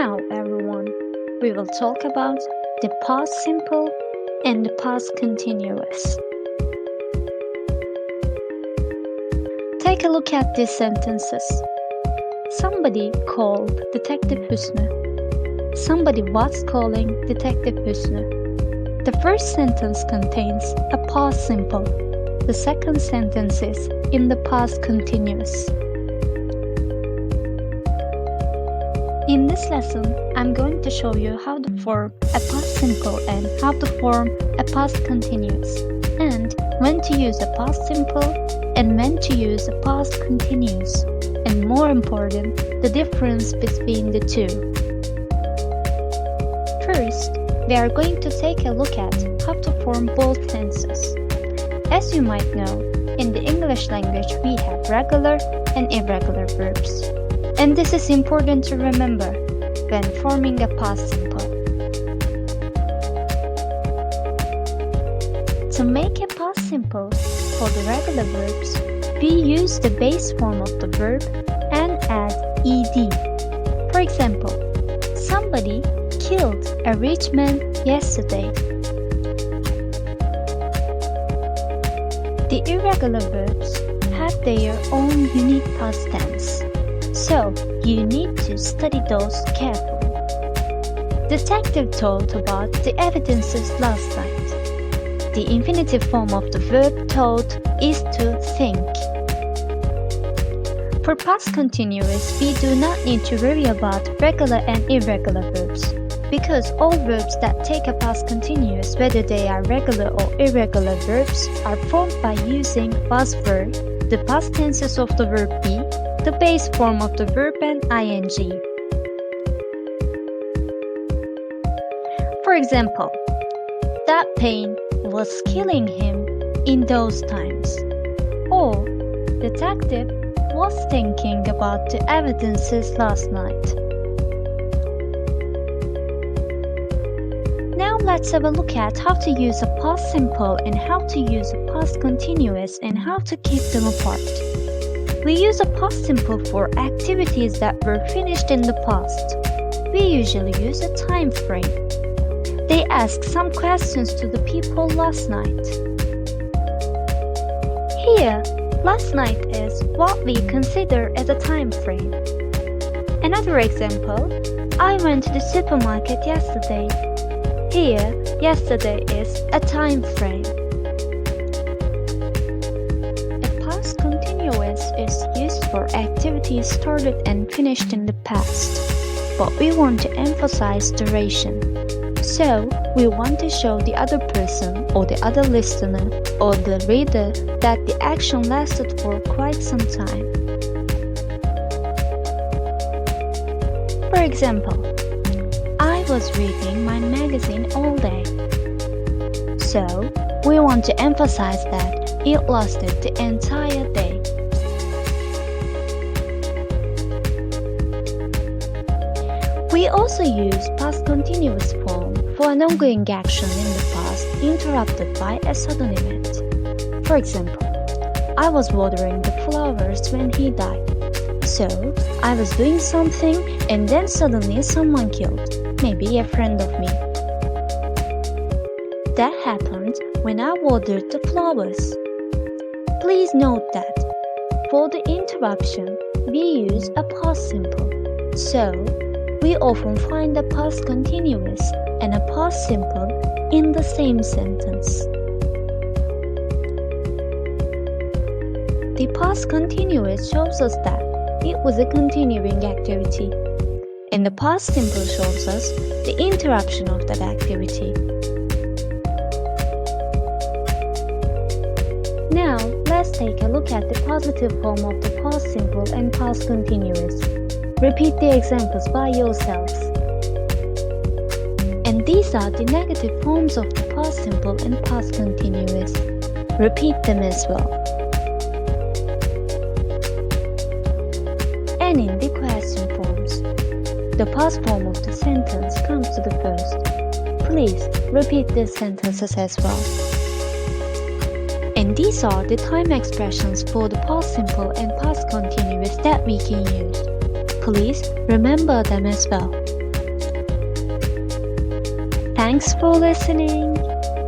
Now, everyone, we will talk about the past simple and the past continuous. Take a look at these sentences. Somebody called Detective Hüsnü. Somebody was calling Detective Hüsnü. The first sentence contains a past simple. The second sentence is in the past continuous. In this lesson, I'm going to show you how to form a past simple and how to form a past continuous, and when to use a past simple and when to use a past continuous, and more important, the difference between the two. First, we are going to take a look at how to form both tenses. As you might know, in the English language we have regular and irregular verbs. And this is important to remember when forming a past simple. To make a past simple for the regular verbs, we use the base form of the verb and add ed. For example, somebody killed a rich man yesterday. The irregular verbs have their own unique past tense, so you need to study those carefully. Detective told about the evidences last night. The infinitive form of the verb told is to think. For past continuous, we do not need to worry about regular and irregular verbs, because all verbs that take a past continuous, whether they are regular or irregular verbs, are formed by using was verb, the past tenses of the verb be, the base form of the verb and ing. For example, that pain was killing him in those times. Or, detective was thinking about the evidences last night. Now let's have a look at how to use a past simple and how to use a past continuous and how to keep them apart. We use a past simple for activities that were finished in the past. We usually use a time frame. They ask some questions to the people last night. Here, last night is what we consider as a time frame. Another example, I went to the supermarket yesterday. Here, yesterday is a time frame. Is used for activities started and finished in the past, but we want to emphasize duration. So, we want to show the other person or the other listener or the reader that the action lasted for quite some time. For example, I was reading my magazine all day. So, we want to emphasize that it lasted the entire day. We also use past continuous form for an ongoing action in the past interrupted by a sudden event. For example, I was watering the flowers when he died. So, I was doing something and then suddenly someone killed, maybe a friend of me. That happened when I watered the flowers. Please note that for the interruption, we use a past simple. So, we often find a past continuous and a past simple in the same sentence. The past continuous shows us that it was a continuing activity, and the past simple shows us the interruption of that activity. Now, let's take a look at the positive form of the past simple and past continuous. Repeat the examples by yourselves. And these are the negative forms of the past simple and past continuous. Repeat them as well. And in the question forms, the past form of the sentence comes to the first. Please repeat these sentences as well. And these are the time expressions for the past simple and past continuous that we can use. Please remember them as well. Thanks for listening.